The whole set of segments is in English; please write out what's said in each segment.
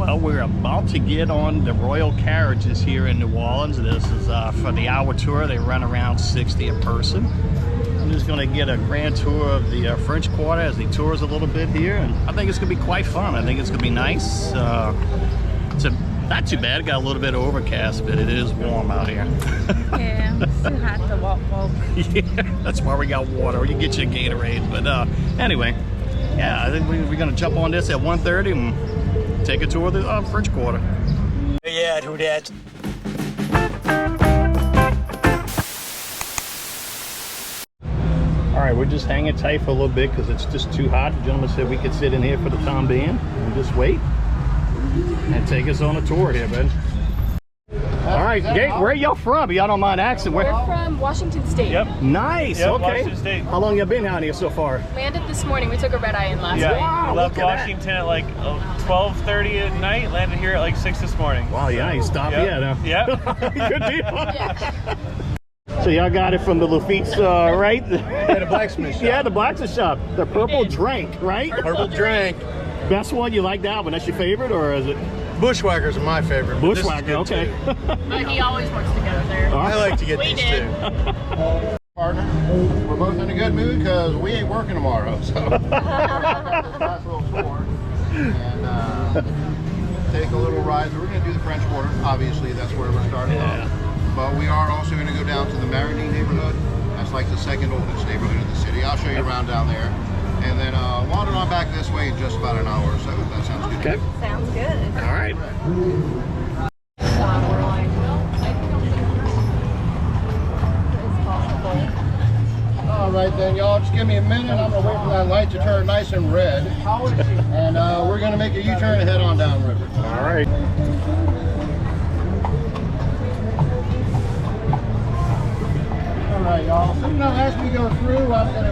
Well, we're about to get on the Royal Carriages here in New Orleans. This is for the hour tour. They run around 60 a person. I'm just going to get a grand tour of the French Quarter as he tours a little bit here, and I think it's going to be quite fun. I think it's going to be nice. It's not too bad. Got a little bit of overcast, but it is warm out here. Yeah, it's too hot to walk, folks. Yeah, that's why we got water. You get your Gatorade. But anyway, yeah, I think we're going to jump on this at 1:30 and take a tour of the French Quarter. Yeah, do that. All right, we're just hanging tight for a little bit because it's just too hot. The gentleman said we could sit in here for the time being and just wait and take us on a tour here, bud. All right, where y'all from? Y'all don't mind asking. We're from Washington State. Yep. Nice. Yep, okay. Washington State. How long you been out here so far? Landed this morning. We took a red eye in last week. Wow, we left look at Washington at like 12:30 at night. Landed here at like 6 this morning. Wow, yeah, you stopped yet, huh? Yep. Good deal. Yeah. So y'all got it from the Lafitte's, right? Yeah, the blacksmith shop. Yeah, the blacksmith shop. The purple drink, right? Purple drink. Best one, you like that one? That's your favorite, or is it? Bushwhackers are my favorite. but this is Bushwhacker, good okay. too. But he always wants to go there. I like to get We these did. too. Partner, we're both in a good mood because we ain't working tomorrow, so nice little tour and take a little ride. We're going to do the French Quarter. Obviously, that's where we're starting off. But we are also going to go down to the Marigny neighborhood. That's like the second oldest neighborhood in the city. I'll show you around down there. And then wander on back this way in just about an hour or so. That sounds good. Okay. Sounds good. All right. All right then, y'all, just give me a minute. I'm going to wait for that light to turn nice and red. And we're going to make a U-turn and head on down river. All right. All right, y'all. So, as we go through, I'm going to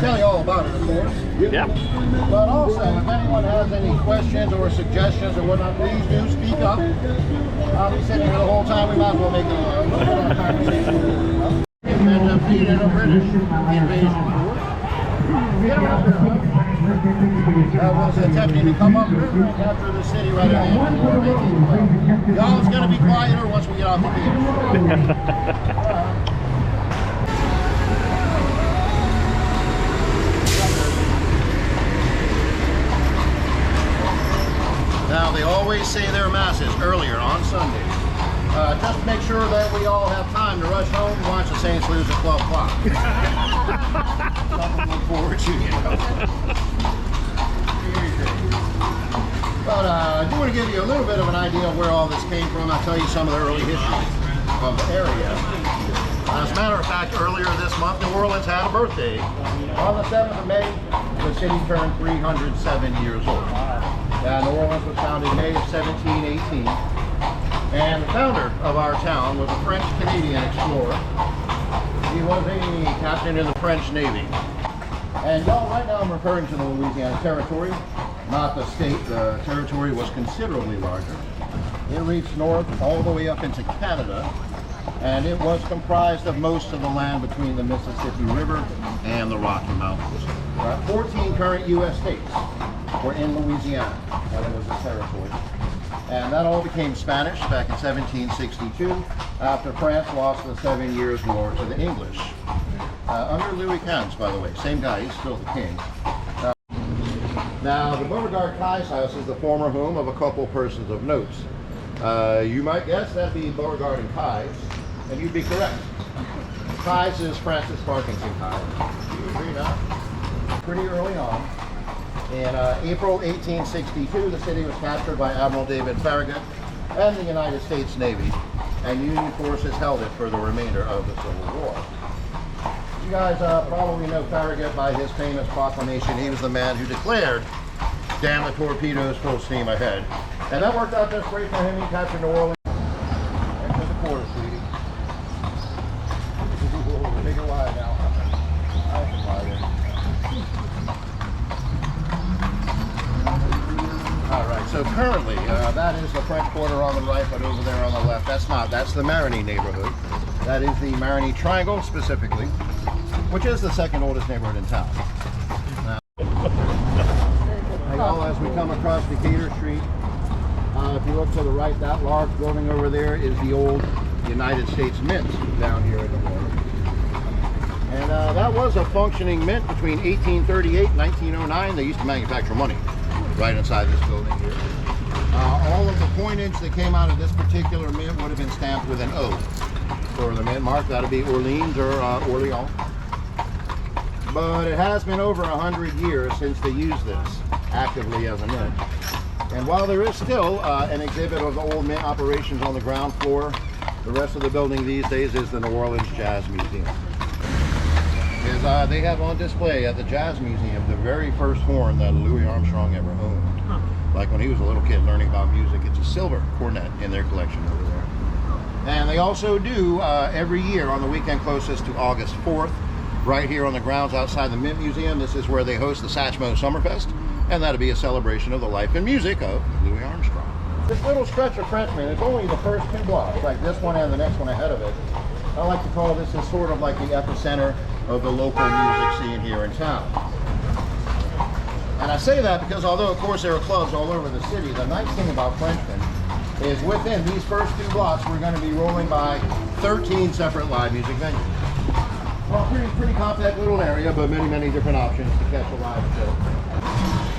tell you all about it, of course. Yeah. But also, if anyone has any questions or suggestions or whatnot, please do speak up. I'll be sitting here the whole time. We might as well make a little bit of conversation. And defeated a British invasion force. Was attempting to come up river and capture the city right at the end of the war. Y'all, it's going to be quieter once we get off the beach. Now, they always say their masses earlier on Sunday. Just make sure that we all have time to rush home and watch the Saints lose at 12 o'clock. Something to look forward to, you know. But I do want to give you a little bit of an idea of where all this came from. I'll tell you some of the early history of the area. As a matter of fact, earlier this month, New Orleans had a birthday. On the 7th of May, the city turned 307 years old. New Orleans was founded in May of 1718. And the founder of our town was a French-Canadian explorer. He was a captain in the French Navy. And y'all, right now I'm referring to the Louisiana Territory, not the state. The territory was considerably larger. It reached north all the way up into Canada, and it was comprised of most of the land between the Mississippi River and the Rocky Mountains. 14 current U.S. states were in Louisiana, and it was a territory. And that all became Spanish back in 1762 after France lost the 7 Years' War to the English. Under Louis XV, by the way, same guy, he's still the king. Now, the Beauregard Kai's house is the former home of a couple persons of note. You might guess that'd be Beauregard and Kai's, and you'd be correct. Kai's is Francis Parkinson Kai. Do you agree now? Pretty early on. In April 1862, the city was captured by Admiral David Farragut and the United States Navy, and Union forces held it for the remainder of the Civil War. You guys probably know Farragut by his famous proclamation. He was the man who declared, "Damn the torpedoes, full steam ahead." And that worked out just great for him. He captured New Orleans. Into the quarter, sweetie. Take it wide now. I can wide in. All right, so currently, that is the French Quarter on the right, but over there on the left, that's the Marigny neighborhood. That is the Marigny Triangle, specifically, which is the second oldest neighborhood in town. Now, as we come across Decatur Street, If you look to the right, that large building over there is the old United States Mint down here in New Orleans. And that was a functioning mint between 1838 and 1909. They used to manufacture money right inside this building here. All of the coinage that came out of this particular mint would have been stamped with an O for the mint mark. That would be Orleans or Orleans. But it has been over 100 years since they used this actively as a mint. And while there is still an exhibit of the old mint operations on the ground floor, the rest of the building these days is the New Orleans Jazz Museum. They have on display at the Jazz Museum the very first horn that Louis Armstrong ever owned. Huh. Like when he was a little kid learning about music. It's a silver cornet in their collection over there. And they also do every year on the weekend closest to August 4th, right here on the grounds outside the Mint Museum. This is where they host the Satchmo Summerfest, and that'll be a celebration of the life and music of Louis Armstrong. This little stretch of Frenchman is only the first 2 blocks, like this one and the next one ahead of it. I like to call this as sort of like the epicenter of the local music scene here in town. And I say that because although of course there are clubs all over the city, the nice thing about Frenchman is within these first 2 blocks we're going to be rolling by 13 separate live music venues. Well, pretty compact little area, but many different options to catch a live show.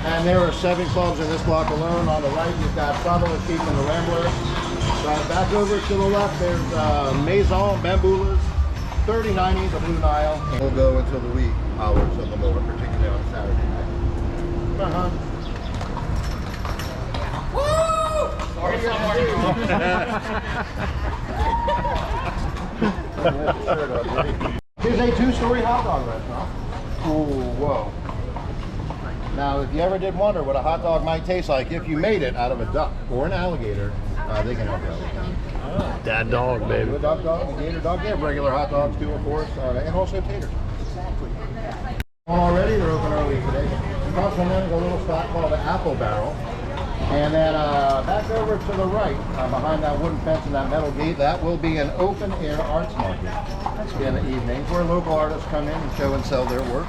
And there are 7 clubs in this block alone. On the right you've got Traveler Chic and the Rambler. Back over to the left there's Maison, Bamboulas, 3090, the Blue Nile, and we'll go until the wee hours of the morning, particularly on Saturday night. Here's a 2-story hot dog restaurant. Ooh, whoa. Now, if you ever did wonder what a hot dog might taste like if you made it out of a duck or an alligator, they can help you out. That dog, baby. A duck dog, a gator dog. They have regular hot dogs too, of course, and also taters. Already, they're open early today. Across from them is a little spot called the Apple Barrel. And then back over to the right, behind that wooden fence and that metal gate, that will be an open-air arts market in the evenings where local artists come in and show and sell their work.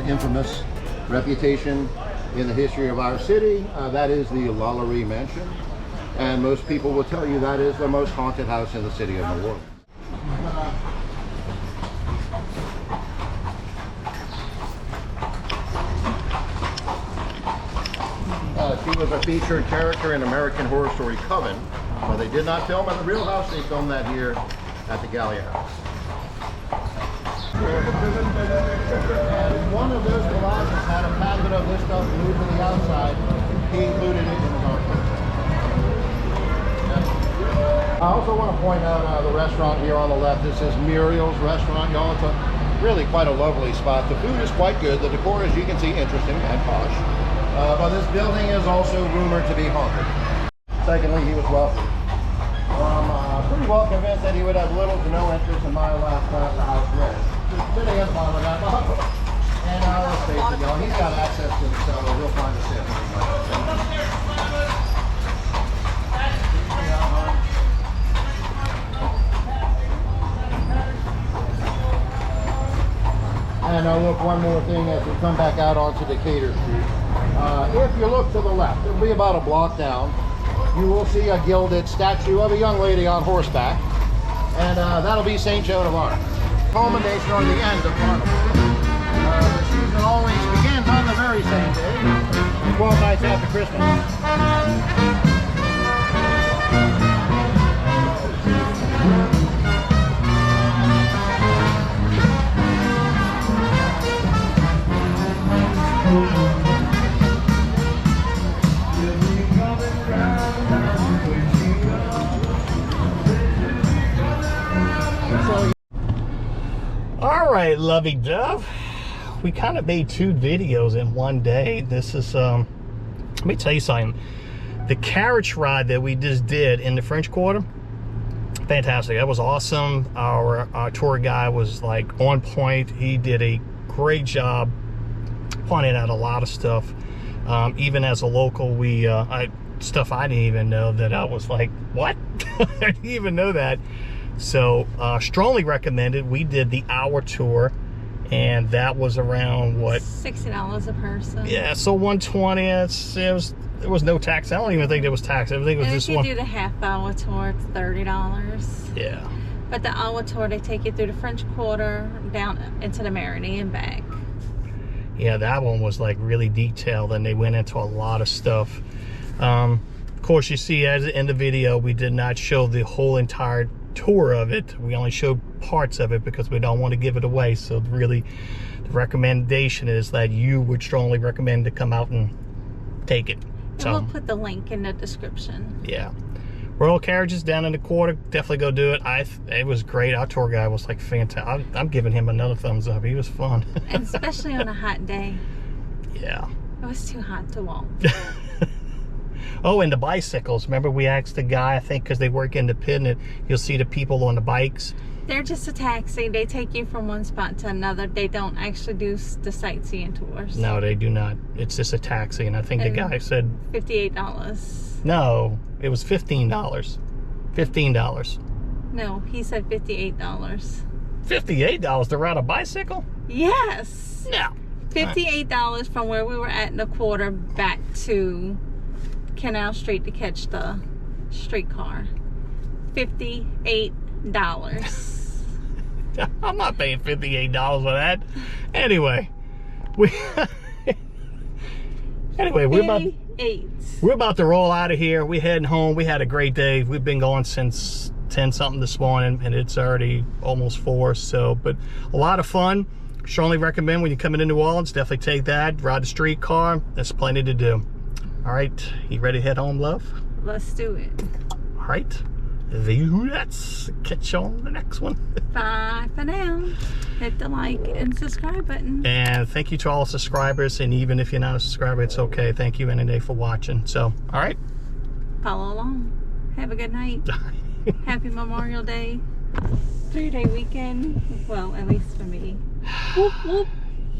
Infamous reputation in the history of our city. That is the Lalaurie Mansion, and most people will tell you that is the most haunted house in the city of New Orleans. She was a featured character in American Horror Story Coven, but they did not film at the real house. They filmed that here at the Gallia House. And one of those garages had a packet of this stuff glued to the outside. He included it in his article. I also want to point out the restaurant here on the left. This is Muriel's Restaurant, y'all. It's really quite a lovely spot. The food is quite good. The decor, as you can see, interesting and posh. But this building is also rumored to be haunted. Secondly, he was wealthy. I'm pretty well convinced that he would have little to no interest in my last class of house rent. Sitting in front of that. And let's face it, y'all, he's got access to the cellar. He'll find a sip. And now look, one more thing as we come back out onto Decatur Street. If you look to the left, it'll be about a block down. You will see a gilded statue of a young lady on horseback. And that'll be St. Joan of Arc. Culmination or the end of Carnival. The season always begins on the very same day, 12 nights after Christmas. All right, lovey-dove. We kind of made 2 videos in one day. This is, let me tell you something. The carriage ride that we just did in the French Quarter, fantastic. That was awesome. Our tour guy was like on point. He did a great job pointing out a lot of stuff. Even as a local, stuff I didn't even know that I was like, what? I didn't even know that. So strongly recommended. We did the hour tour, and that was around what, $60 a person. Yeah, so $120. There was no tax. I don't even think there was tax. Everything was And just if you one. do the half-hour tour, it's $30. Yeah. But the hour tour, they take you through the French Quarter down into the Marigny and back. Yeah, that one was like really detailed, and they went into a lot of stuff. Of course, you see as in the video, we did not show the whole entire tour of it. We only showed parts of it because we don't want to give it away. So really, the recommendation is that you would strongly recommend to come out and take it. And So we'll put the link in the description. yeah, Royal Carriages down in the Quarter, definitely go do it. It was great. Our tour guy was like fantastic. I'm giving him another thumbs up. He was fun. And especially on a hot day. Yeah. It was too hot to walk. Oh, and the bicycles. Remember we asked the guy, I think because they work independent, you'll see the people on the bikes. They're just a taxi. They take you from one spot to another. They don't actually do the sightseeing tours. No, they do not. It's just a taxi. And I think the guy said $58. no, it was $15. $15. No, he said $58. $58 to ride a bicycle? Yes. No. $58 from where we were at in the Quarter back to Canal Street to catch the streetcar. $58. I'm not paying $58 for that. Anyway, we're about to roll out of here. We're heading home. We had a great day. We've been going since 10 something this morning, and it's already almost 4. So, but a lot of fun. Strongly recommend when you're coming to New Orleans, definitely take that. Ride the streetcar. There's plenty to do. All right, you ready to head home, love? Let's do it. All right. Let's catch you on the next one. Bye for now. Hit the like and subscribe button. And thank you to all subscribers. And even if you're not a subscriber, it's okay. Thank you, NNA, for watching. So, all right. Follow along. Have a good night. Happy Memorial Day. 3-day weekend. Well, at least for me. Whoop, whoop.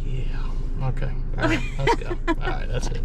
Yeah. Okay. All right. Let's go. All right. That's it.